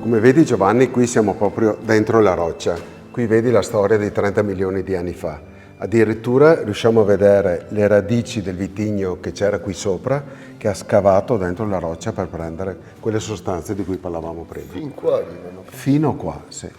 Come vedi Giovanni, qui siamo proprio dentro la roccia. Qui vedi la storia di 30 milioni di anni fa. Addirittura riusciamo a vedere le radici del vitigno che c'era qui sopra, che ha scavato dentro la roccia per prendere quelle sostanze di cui parlavamo prima. Fin qua arrivano. Fino qua, sì.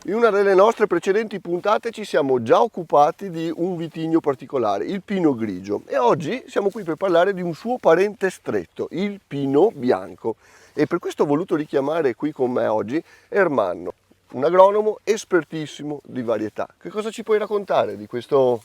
In una delle nostre precedenti puntate ci siamo già occupati di un vitigno particolare, il Pinot Grigio, e oggi siamo qui per parlare di un suo parente stretto, il Pinot Bianco. E per questo ho voluto richiamare qui con me oggi Ermanno, un agronomo espertissimo di varietà. Che cosa ci puoi raccontare di questo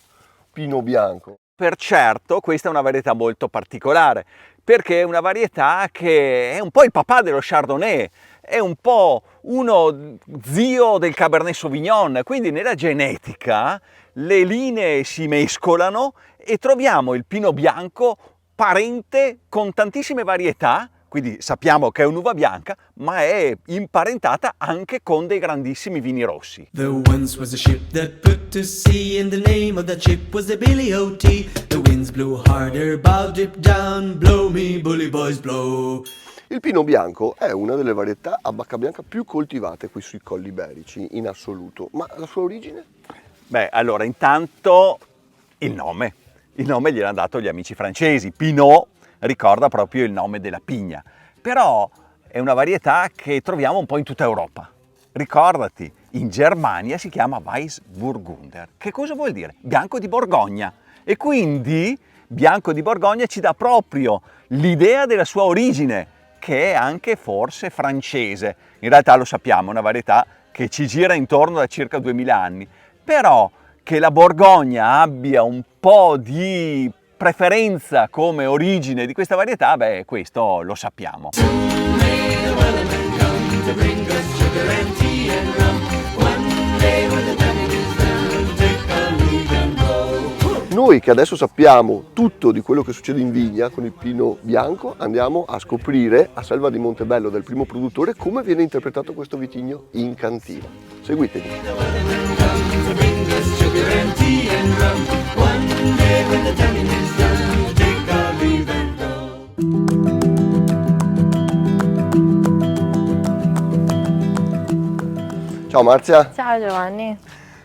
Pinot Bianco? Per certo, questa è una varietà molto particolare, perché è una varietà che è un po' il papà dello Chardonnay, è un po' uno zio del Cabernet Sauvignon, quindi nella genetica le linee si mescolano e troviamo il Pinot Bianco parente con tantissime varietà, quindi sappiamo che è un'uva bianca, ma è imparentata anche con dei grandissimi vini rossi. There once was a ship that put to sea, and the name of that ship was the Billy O.T. The winds blew harder, bow dip down, blow me bully boys blow. Il Pinot Bianco è una delle varietà a bacca bianca più coltivate qui sui Colli Iberici in assoluto, ma la sua origine? Beh, allora intanto il nome gliel'hanno dato gli amici francesi. Pinot ricorda proprio il nome della pigna, però è una varietà che troviamo un po' in tutta Europa. Ricordati, in Germania si chiama Weißburgunder. Che cosa vuol dire? Bianco di Borgogna. E quindi bianco di Borgogna ci dà proprio l'idea della sua origine, che è anche forse francese. In realtà lo sappiamo, è una varietà che ci gira intorno da circa 2000 anni. Però che la Borgogna abbia un po' di preferenza come origine di questa varietà, beh, questo lo sappiamo. Noi che adesso sappiamo tutto di quello che succede in vigna con il Pinot Bianco, andiamo a scoprire a Selva di Montebello del primo produttore come viene interpretato questo vitigno in cantina. Seguitemi. Ciao Marzia. Ciao Giovanni.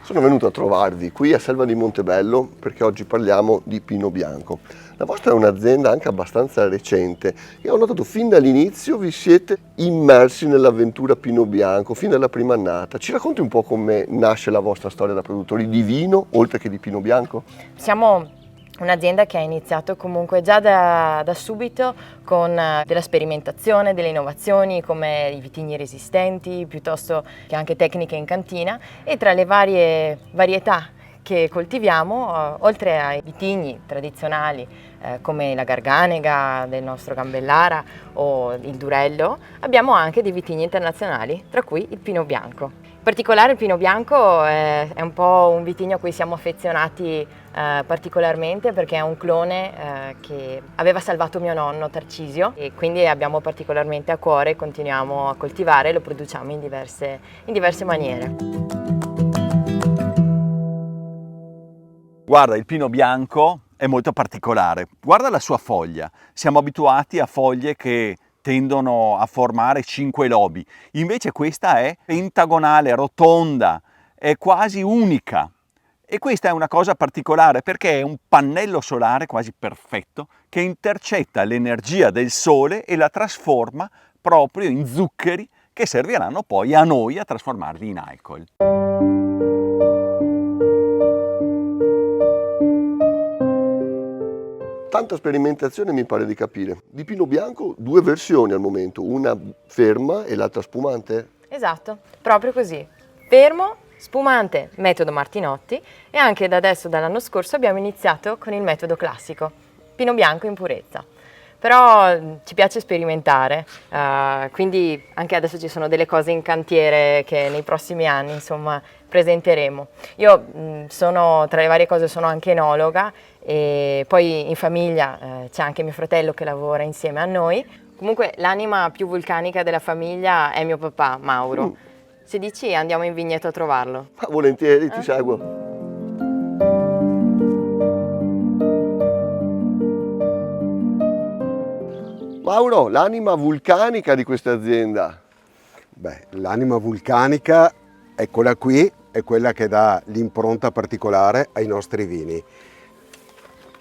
Sono venuto a trovarvi qui a Selva di Montebello perché oggi parliamo di Pinot Bianco. La vostra è un'azienda anche abbastanza recente e ho notato fin dall'inizio vi siete immersi nell'avventura Pinot Bianco, fin dalla prima annata. Ci racconti un po' come nasce la vostra storia da produttori di vino, oltre che di Pinot Bianco? Siamo un'azienda che ha iniziato comunque già da subito con della sperimentazione, delle innovazioni come i vitigni resistenti, piuttosto che anche tecniche in cantina, e tra le varie varietà che coltiviamo, oltre ai vitigni tradizionali come la Garganega del nostro Gambellara o il Durello, abbiamo anche dei vitigni internazionali, tra cui il Pinot Bianco. In particolare il Pinot Bianco è un po' un vitigno a cui siamo affezionati particolarmente perché è un clone che aveva salvato mio nonno Tarcisio e quindi abbiamo particolarmente a cuore, continuiamo a coltivare e lo produciamo in diverse maniere. Guarda, il Pinot Bianco è molto particolare. Guarda la sua foglia. Siamo abituati a foglie che tendono a formare 5 lobi. Invece questa è pentagonale, rotonda, è quasi unica. E questa è una cosa particolare perché è un pannello solare quasi perfetto che intercetta l'energia del sole e la trasforma proprio in zuccheri che serviranno poi a noi a trasformarli in alcol. Tanta sperimentazione mi pare di capire. Di Pinot Bianco 2 versioni al momento, una ferma e l'altra spumante? Esatto, proprio così. Fermo, spumante, metodo Martinotti, e anche dall'anno scorso abbiamo iniziato con il metodo classico, Pinot Bianco in purezza. però ci piace sperimentare, quindi anche adesso ci sono delle cose in cantiere che nei prossimi anni insomma presenteremo. Io sono, tra le varie cose, sono anche enologa e poi in famiglia c'è anche mio fratello che lavora insieme a noi. Comunque l'anima più vulcanica della famiglia è mio papà, Mauro. Se dici andiamo in vigneto a trovarlo. Ma volentieri, ti seguo. Mauro, l'anima vulcanica di questa azienda. Beh, l'anima vulcanica è quella qui, è quella che dà l'impronta particolare ai nostri vini.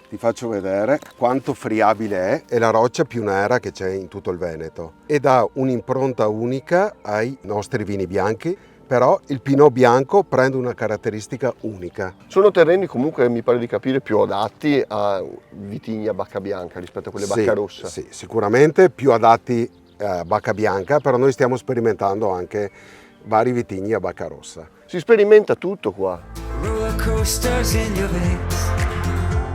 Ti faccio vedere quanto friabile è la roccia più nera che c'è in tutto il Veneto e dà un'impronta unica ai nostri vini bianchi, però il Pinot bianco prende una caratteristica unica. Sono terreni comunque, mi pare di capire, più adatti a vitigni a bacca bianca rispetto a quelle Sì, bacca rossa. sì, sicuramente più adatti a bacca bianca, però noi stiamo sperimentando anche vari vitigni a bacca rossa. Si sperimenta tutto qua. Roller coasters in your veins.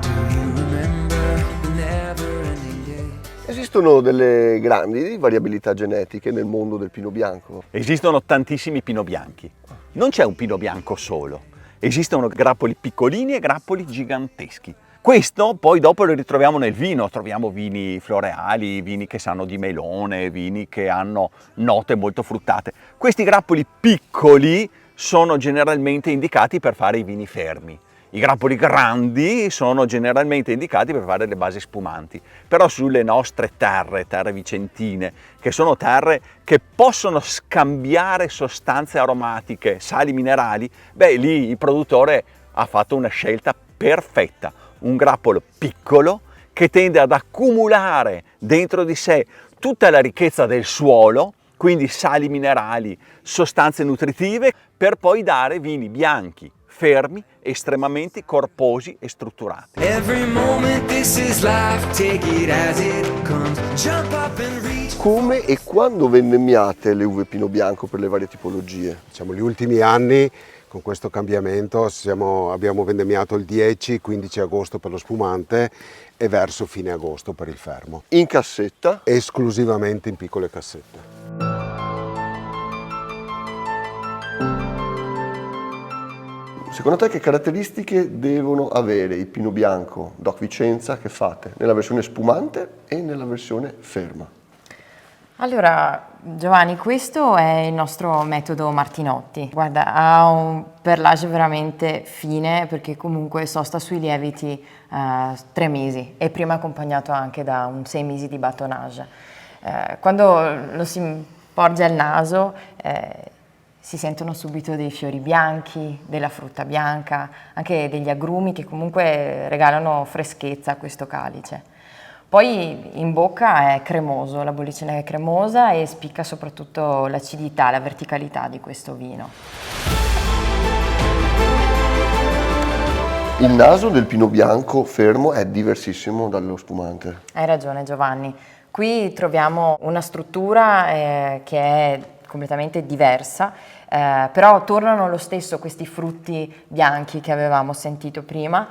Do you remember the never-ending days? Esistono delle grandi variabilità genetiche nel mondo del Pinot Bianco. Esistono tantissimi Pinot bianchi. Non c'è un Pinot bianco solo. Esistono grappoli piccolini e grappoli giganteschi. Questo poi dopo lo ritroviamo nel vino, troviamo vini floreali, vini che sanno di melone, vini che hanno note molto fruttate. Questi grappoli piccoli sono generalmente indicati per fare i vini fermi. I grappoli grandi sono generalmente indicati per fare le basi spumanti, però sulle nostre terre vicentine, che sono terre che possono scambiare sostanze aromatiche, sali minerali, beh lì il produttore ha fatto una scelta perfetta, un grappolo piccolo che tende ad accumulare dentro di sé tutta la ricchezza del suolo, quindi sali minerali, sostanze nutritive, per poi dare vini bianchi, fermi, estremamente corposi e strutturati. Every moment this is life, take it as it comes. Jump up and reach. Come e quando vendemmiate le uve Pinot Bianco per le varie tipologie? Diciamo, gli ultimi anni con questo cambiamento abbiamo vendemmiato il 10-15 agosto per lo spumante e verso fine agosto per il fermo, In cassetta? esclusivamente in piccole cassette. Secondo te che caratteristiche devono avere il Pinot Bianco Doc Vicenza che fate nella versione spumante e nella versione ferma? Allora, Giovanni, questo è il nostro metodo Martinotti. Guarda, ha un perlage veramente fine perché comunque sosta sui lieviti 3 mesi e prima accompagnato anche da un 6 mesi di batonnage. Quando lo si porge al naso si sentono subito dei fiori bianchi, della frutta bianca, anche degli agrumi che comunque regalano freschezza a questo calice. Poi in bocca è cremoso, la bollicina è cremosa e spicca soprattutto l'acidità, la verticalità di questo vino. Il naso del Pinot Bianco fermo è diversissimo dallo spumante. Hai ragione Giovanni, qui troviamo una struttura che è completamente diversa, però tornano lo stesso questi frutti bianchi che avevamo sentito prima,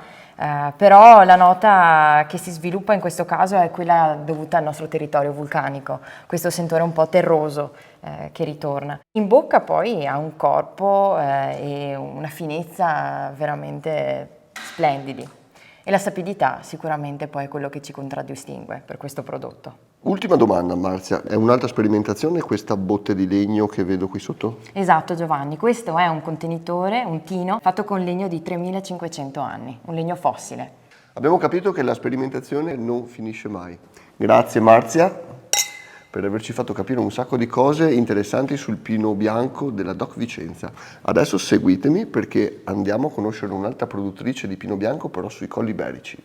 però la nota che si sviluppa in questo caso è quella dovuta al nostro territorio vulcanico, questo sentore un po' terroso che ritorna. In bocca poi ha un corpo e una finezza veramente splendidi e la sapidità sicuramente poi è quello che ci contraddistingue per questo prodotto. Ultima domanda, Marzia, è un'altra sperimentazione questa botte di legno che vedo qui sotto? Esatto Giovanni, questo è un contenitore, un tino, fatto con legno di 3500 anni, un legno fossile. Abbiamo capito che la sperimentazione non finisce mai. Grazie Marzia per averci fatto capire un sacco di cose interessanti sul Pinot Bianco della Doc Vicenza. Adesso seguitemi perché andiamo a conoscere un'altra produttrice di Pinot Bianco però sui Colli Iberici.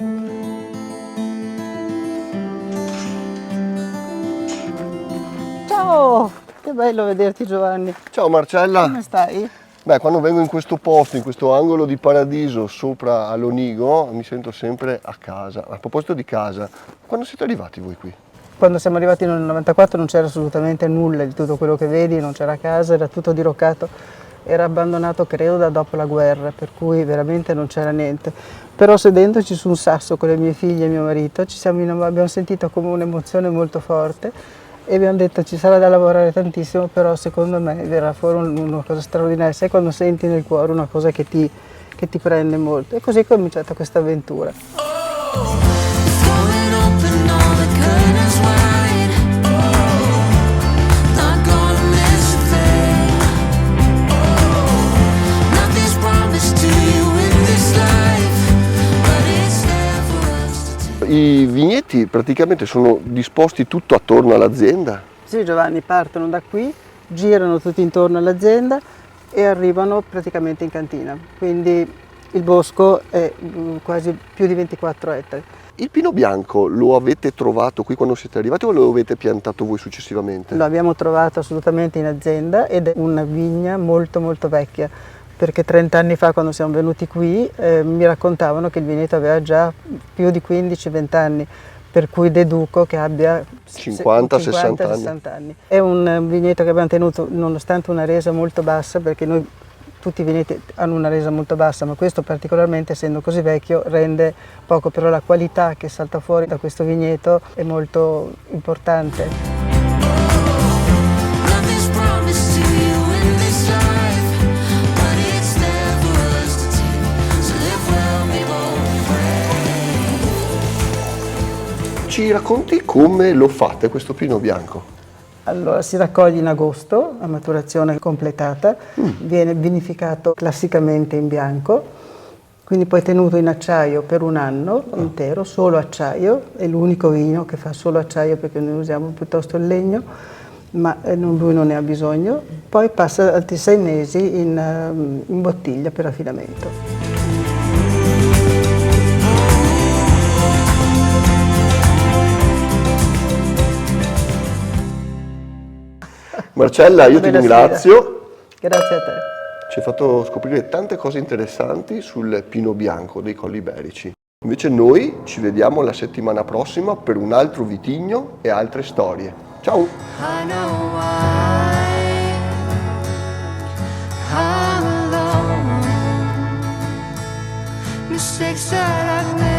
Ciao, che bello vederti Giovanni. Ciao Marcella! Come stai? Beh, quando vengo in questo posto, in questo angolo di paradiso sopra Alonigo, mi sento sempre a casa. A proposito di casa, quando siete arrivati voi qui? Quando siamo arrivati nel 94 non c'era assolutamente nulla di tutto quello che vedi, non c'era casa, era tutto diroccato. era abbandonato credo da dopo la guerra, per cui veramente non c'era niente. Però sedendoci su un sasso con le mie figlie e mio marito abbiamo sentito come un'emozione molto forte e abbiamo detto ci sarà da lavorare tantissimo, però secondo me verrà fuori una cosa straordinaria. Sai quando senti nel cuore una cosa che ti prende molto, e così è cominciata questa avventura. Throwing open all the curtains wide. Not gonna miss a thing. Nothing's promised to you in this life, but it's there for us to take. I vigneti praticamente sono disposti tutto attorno all'azienda. Sì, Giovanni, partono da qui, girano tutti intorno all'azienda e arrivano praticamente in cantina, quindi il bosco è quasi più di 24 ettari. Il pino bianco lo avete trovato qui quando siete arrivati o lo avete piantato voi successivamente? Lo abbiamo trovato assolutamente in azienda ed è una vigna molto molto vecchia, perché 30 anni fa quando siamo venuti qui mi raccontavano che il vigneto aveva già più di 15-20 anni, per cui deduco che abbia 50-60 anni. È un vigneto che abbiamo tenuto nonostante una resa molto bassa, perché noi tutti i vigneti hanno una resa molto bassa, ma questo particolarmente, essendo così vecchio, rende poco, però la qualità che salta fuori da questo vigneto è molto importante. Nothing's promised to you in this life, but it's there for us to take. So live well, we won't break. Ci racconti come lo fate questo pino bianco? Allora, si raccoglie in agosto a maturazione completata, viene vinificato classicamente in bianco, quindi poi tenuto in acciaio per un anno intero, solo acciaio, è l'unico vino che fa solo acciaio perché noi usiamo piuttosto il legno, ma lui non ne ha bisogno, poi passa altri 6 mesi in bottiglia per affinamento. Marcella, io ti Bella ringrazio. Grazie a te. Ci hai fatto scoprire tante cose interessanti sul pino bianco dei Colli Iberici. Invece noi ci vediamo la settimana prossima per un altro vitigno e altre storie. Ciao! I know why I'm alone. Mistakes that I've made.